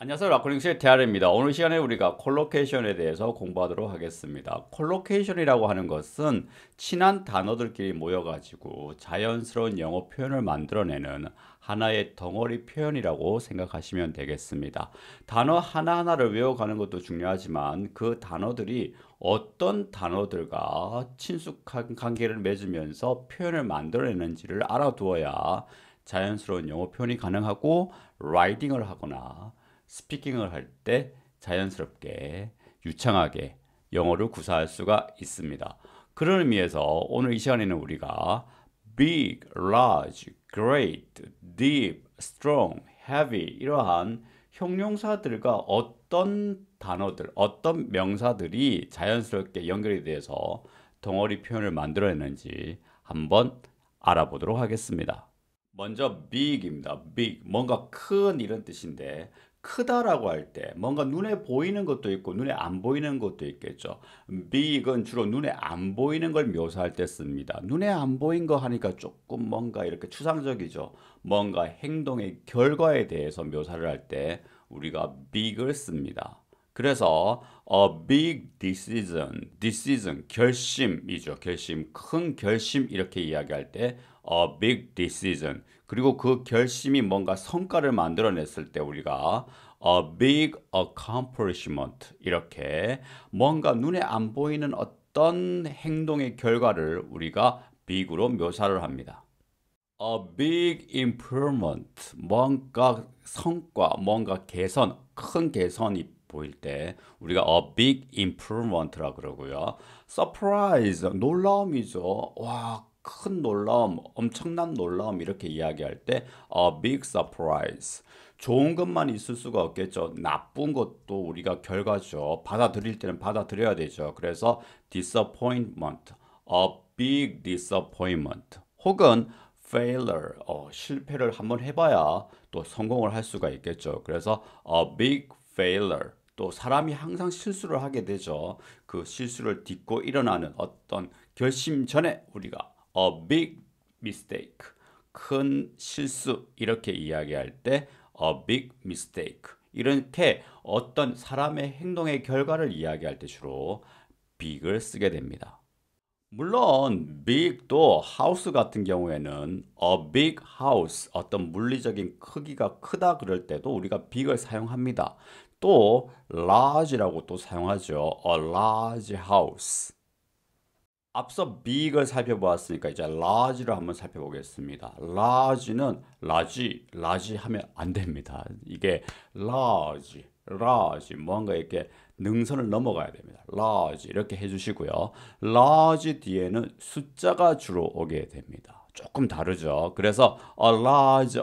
안녕하세요. 라코닝스의 태아르입니다. 오늘 시간에 우리가 콜로케이션에 대해서 공부하도록 하겠습니다. 콜로케이션이라고 하는 것은 친한 단어들끼리 모여가지고 자연스러운 영어 표현을 만들어내는 하나의 덩어리 표현이라고 생각하시면 되겠습니다. 단어 하나하나를 외워가는 것도 중요하지만 그 단어들이 어떤 단어들과 친숙한 관계를 맺으면서 표현을 만들어내는지를 알아두어야 자연스러운 영어 표현이 가능하고 라이팅을 하거나 스피킹을 할 때 자연스럽게 유창하게 영어를 구사할 수가 있습니다. 그런 의미에서 오늘 이 시간에는 우리가 big, large, great, deep, strong, heavy 이러한 형용사들과 어떤 단어들, 어떤 명사들이 자연스럽게 연결이 돼서 덩어리 표현을 만들어내는지 한번 알아보도록 하겠습니다. 먼저 big입니다. big 뭔가 큰 이런 뜻인데 크다라고 할 때 뭔가 눈에 보이는 것도 있고 눈에 안 보이는 것도 있겠죠. big은 주로 눈에 안 보이는 걸 묘사할 때 씁니다. 눈에 안 보인 거 하니까 조금 뭔가 이렇게 추상적이죠. 뭔가 행동의 결과에 대해서 묘사를 할 때 우리가 big을 씁니다. 그래서 a big decision 결심이죠. 결심, 큰 결심 이렇게 이야기할 때 a big decision. 그리고 그 결심이 뭔가 성과를 만들어냈을 때 우리가 a big accomplishment 이렇게 뭔가 눈에 안 보이는 어떤 행동의 결과를 우리가 big으로 묘사를 합니다. A big improvement, 뭔가 성과, 뭔가 개선, 큰 개선이 보일 때 우리가 a big improvement라 그러고요. surprise, 놀라움이죠. 와, 큰 놀라움, 엄청난 놀라움 이렇게 이야기할 때 a big surprise. 좋은 것만 있을 수가 없겠죠. 나쁜 것도 우리가 결과죠. 받아들일 때는 받아들여야 되죠. 그래서 disappointment, a big disappointment. 혹은 failure, 실패를 한번 해봐야 또 성공을 할 수가 있겠죠. 그래서 a big failure, 또 사람이 항상 실수를 하게 되죠. 그 실수를 딛고 일어나는 어떤 결심 전에 우리가 a big mistake, 큰 실수 이렇게 이야기할 때 a big mistake, 이렇게 어떤 사람의 행동의 결과를 이야기할 때 주로 big을 쓰게 됩니다. 물론 big도 house 같은 경우에는 a big house 어떤 물리적인 크기가 크다 그럴 때도 우리가 big을 사용합니다. 또 large라고 또 사용하죠. a large house. 앞서 big을 살펴보았으니까 이제 large를 한번 살펴보겠습니다. large는 large 하면 안 됩니다. 이게 large 뭔가 이렇게 능선을 넘어가야 됩니다. large 이렇게 해주시고요. large 뒤에는 숫자가 주로 오게 됩니다. 조금 다르죠. 그래서 a large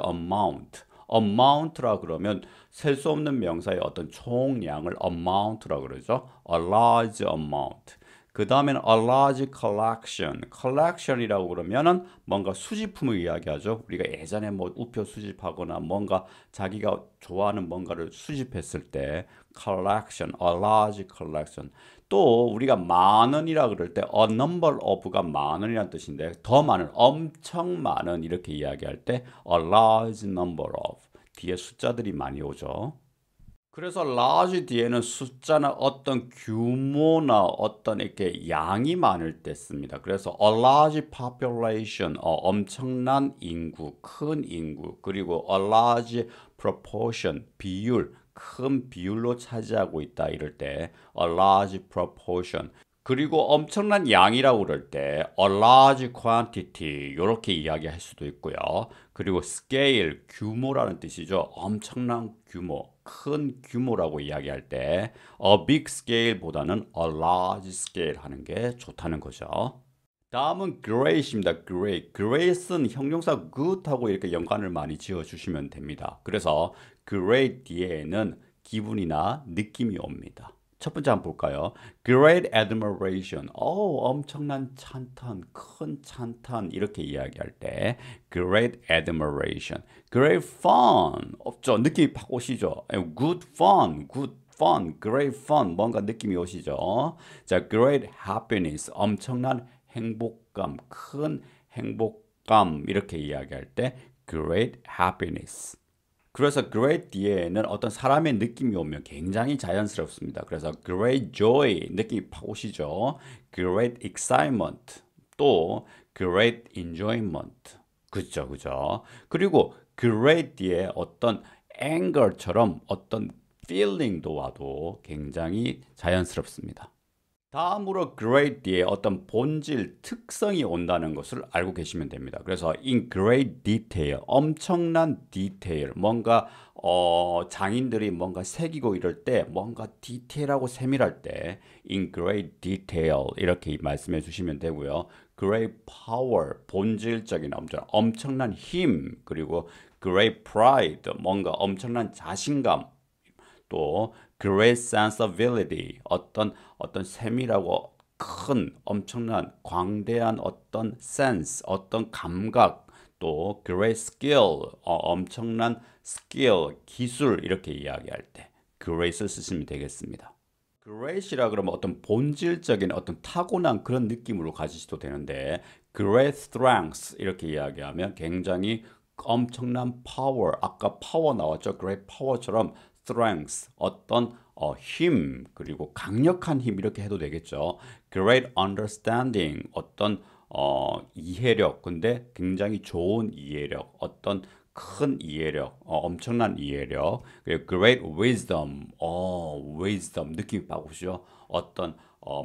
amount라 그러면 셀 수 없는 명사의 어떤 총량을 amount라 그러죠. a large amount. 그 다음에는 a large collection. collection이라고 그러면은 뭔가 수집품을 이야기하죠. 우리가 예전에 뭐 우표 수집하거나 뭔가 자기가 좋아하는 뭔가를 수집했을 때 collection, a large collection. 또 우리가 많은이라 그럴 때 a number of가 많은이라는 뜻인데 더 많은, 엄청 많은 이렇게 이야기할 때 a large number of. 뒤에 숫자들이 많이 오죠. 그래서 large 뒤에는 숫자나 어떤 규모나 어떤 이렇게 양이 많을 때 씁니다. 그래서 a large population, 엄청난 인구, 큰 인구, 그리고 a large proportion, 비율, 큰 비율로 차지하고 있다 이럴 때 a large proportion. 그리고 엄청난 양이라고 그럴 때 a large quantity 이렇게 이야기할 수도 있고요. 그리고 scale, 규모라는 뜻이죠. 엄청난 규모, 큰 규모라고 이야기할 때 a big scale보다는 a large scale 하는 게 좋다는 거죠. 다음은 great입니다. great. great은 형용사 good하고 이렇게 연관을 많이 지어주시면 됩니다. 그래서 great 뒤에는 기분이나 느낌이 옵니다. 첫 번째 한번 볼까요? Great admiration. 엄청난 찬탄, 큰 찬탄 이렇게 이야기할 때 Great admiration. Great fun. 없죠? 느낌이 팍 오시죠? Good fun, good fun, great fun. 뭔가 느낌이 오시죠? 자, Great happiness. 엄청난 행복감, 큰 행복감 이렇게 이야기할 때 Great happiness. 그래서 great 뒤에는 어떤 사람의 느낌이 오면 굉장히 자연스럽습니다. 그래서 great joy 느낌이 팍 오시죠. great excitement 또 great enjoyment 그죠 그죠. 그리고 great 뒤에 어떤 anger처럼 어떤 feeling도 와도 굉장히 자연스럽습니다. 다음으로 great 뒤에 어떤 본질, 특성이 온다는 것을 알고 계시면 됩니다. 그래서 in great detail, 엄청난 디테일, 뭔가 장인들이 뭔가 새기고 이럴 때 뭔가 디테일하고 세밀할 때 in great detail 이렇게 말씀해 주시면 되고요. great power, 본질적인 엄청난 힘, 그리고 great pride, 뭔가 엄청난 자신감, 또 great sensibility 어떤 세밀하고 큰 엄청난 광대한 어떤 sense 어떤 감각 또 great skill 엄청난 skill 기술 이렇게 이야기할 때 great을 쓰시면 되겠습니다. great이라 그러면 어떤 본질적인 어떤 타고난 그런 느낌으로 가지셔도 되는데 great strength 이렇게 이야기하면 굉장히 엄청난 power 아까 파워 나왔죠. great power처럼 strength 어떤 힘 그리고 강력한 힘 이렇게 해도 되겠죠. great understanding 어떤 이해력 근데 굉장히 좋은 이해력 어떤 큰 이해력 엄청난 이해력 그리고 great wisdom wisdom 느낌이 바꾸시죠. 어떤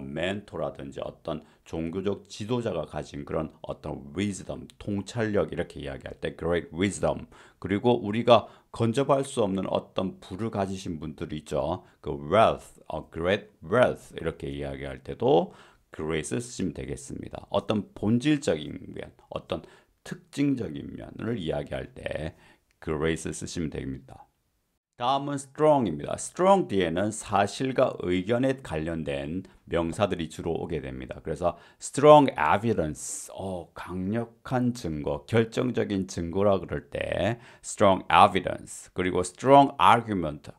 멘토라든지 어떤 종교적 지도자가 가진 그런 어떤 wisdom, 통찰력 이렇게 이야기할 때 great wisdom 그리고 우리가 건져볼 수 없는 어떤 부를 가지신 분들이 있죠. 그 wealth, great wealth 이렇게 이야기할 때도 great을 쓰시면 되겠습니다. 어떤 본질적인 면, 어떤 특징적인 면을 이야기할 때 great을 쓰시면 됩니다. 다음은 strong입니다. strong 뒤에는 사실과 의견에 관련된 명사들이 주로 오게 됩니다. 그래서 strong evidence, 강력한 증거, 결정적인 증거라 그럴 때 strong evidence, 그리고 strong argument,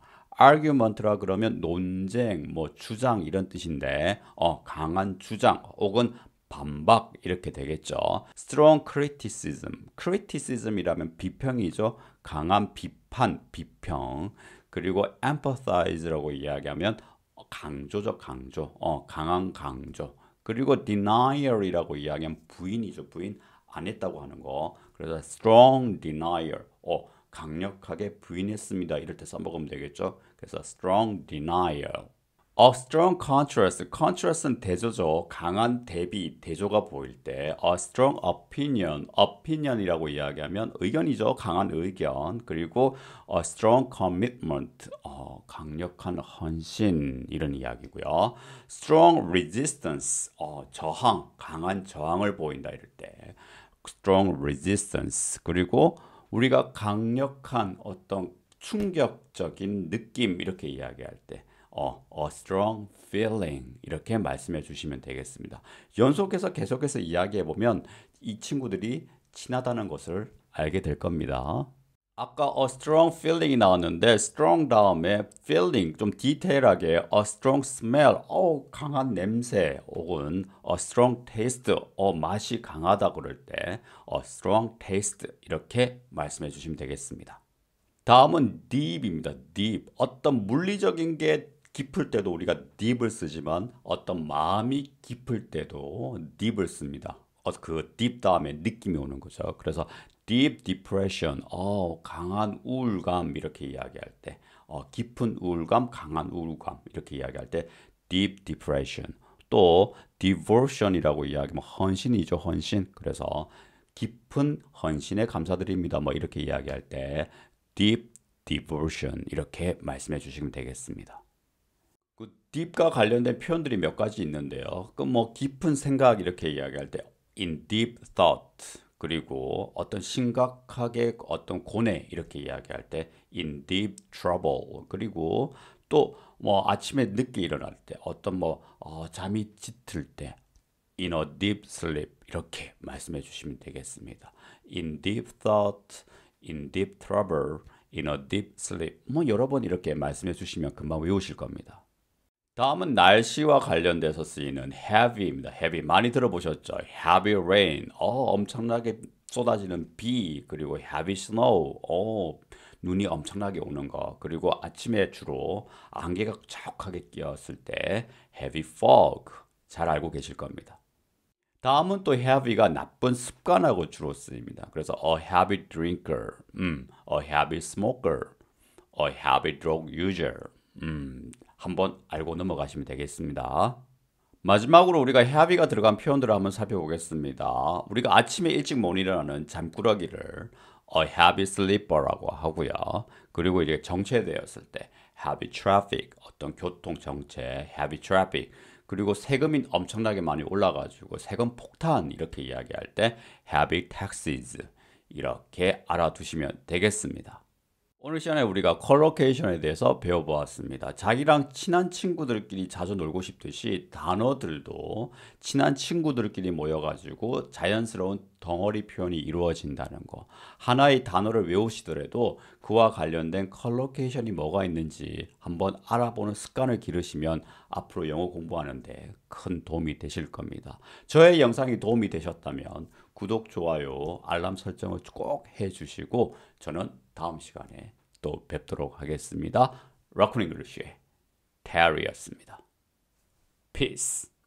argument라 그러면 논쟁, 뭐 주장 이런 뜻인데 강한 주장 혹은 반박 이렇게 되겠죠. strong criticism, criticism이라면 비평이죠. 강한 비판, 비평. 그리고 empathize라고 이야기하면 강조죠, 강조. 강한 강조. 그리고 denial이라고 이야기하면 부인이죠, 부인. 안 했다고 하는 거. 그래서 strong denial. 강력하게 부인했습니다. 이럴 때 써먹으면 되겠죠. 그래서 strong denial. strong contrast. contrast는 대조죠. 강한 대비, 대조가 보일 때. A strong opinion. opinion이라고 이야기하면 의견이죠. 강한 의견. 그리고 a strong commitment. 강력한 헌신. 이런 이야기고요. strong resistance. 저항, 강한 저항을 보인다. 이럴 때. strong resistance. 그리고 우리가 강력한 어떤 충격적인 느낌 이렇게 이야기할 때 a strong feeling 이렇게 말씀해 주시면 되겠습니다. 연속해서 계속해서 이야기해 보면 이 친구들이 친하다는 것을 알게 될 겁니다. 아까 a strong feeling이 나왔는데 strong 다음에 feeling 좀 디테일하게 a strong smell 강한 냄새 혹은 a strong taste 맛이 강하다 그럴 때 a strong taste 이렇게 말씀해 주시면 되겠습니다. 다음은 deep입니다. deep. 어떤 물리적인 게 깊을 때도 우리가 deep을 쓰지만 어떤 마음이 깊을 때도 deep을 씁니다. 그 deep 다음에 느낌이 오는 거죠. 그래서 deep depression, 강한 우울감 이렇게 이야기할 때, 깊은 우울감, 강한 우울감 이렇게 이야기할 때 deep depression. 또 devotion이라고 이야기하면 헌신이죠, 헌신. 그래서 깊은 헌신에 감사드립니다. 뭐 이렇게 이야기할 때 deep devotion 이렇게 말씀해 주시면 되겠습니다. 그 deep과 관련된 표현들이 몇 가지 있는데요. 그 뭐 깊은 생각 이렇게 이야기할 때 in deep thought 그리고 어떤 심각하게 어떤 고뇌 이렇게 이야기할 때 in deep trouble 그리고 또 뭐 아침에 늦게 일어날 때 어떤 뭐 잠이 짙을 때 in a deep sleep 이렇게 말씀해 주시면 되겠습니다. in deep thought, in deep trouble, in a deep sleep 뭐 여러 번 이렇게 말씀해 주시면 금방 외우실 겁니다. 다음은 날씨와 관련돼서 쓰이는 heavy입니다. heavy 많이 들어보셨죠? heavy rain, 엄청나게 쏟아지는 비, 그리고 heavy snow, 눈이 엄청나게 오는 거, 그리고 아침에 주로 안개가 촉촉하게 끼었을 때 heavy fog 잘 알고 계실 겁니다. 다음은 또 heavy가 나쁜 습관하고 주로 쓰입니다. 그래서 a heavy drinker, a heavy smoker, a heavy drug user. 한번 알고 넘어가시면 되겠습니다. 마지막으로 우리가 heavy가 들어간 표현들을 한번 살펴보겠습니다. 우리가 아침에 일찍 못 일어나는 잠꾸러기를 a heavy sleeper라고 하고요. 그리고 이제 정체되었을 때 heavy traffic, 어떤 교통 정체, heavy traffic. 그리고 세금이 엄청나게 많이 올라가지고 세금 폭탄 이렇게 이야기할 때 heavy taxes 이렇게 알아두시면 되겠습니다. 오늘 시간에 우리가 컬로케이션에 대해서 배워보았습니다. 자기랑 친한 친구들끼리 자주 놀고 싶듯이 단어들도 친한 친구들끼리 모여가지고 자연스러운 덩어리 표현이 이루어진다는 거. 하나의 단어를 외우시더라도 그와 관련된 컬로케이션이 뭐가 있는지 한번 알아보는 습관을 기르시면 앞으로 영어 공부하는데 큰 도움이 되실 겁니다. 저의 영상이 도움이 되셨다면 구독, 좋아요, 알람 설정을 꼭 해주시고 저는 다음 시간에 또 뵙도록 하겠습니다. 락군 잉글리시의 테리였습니다. Peace.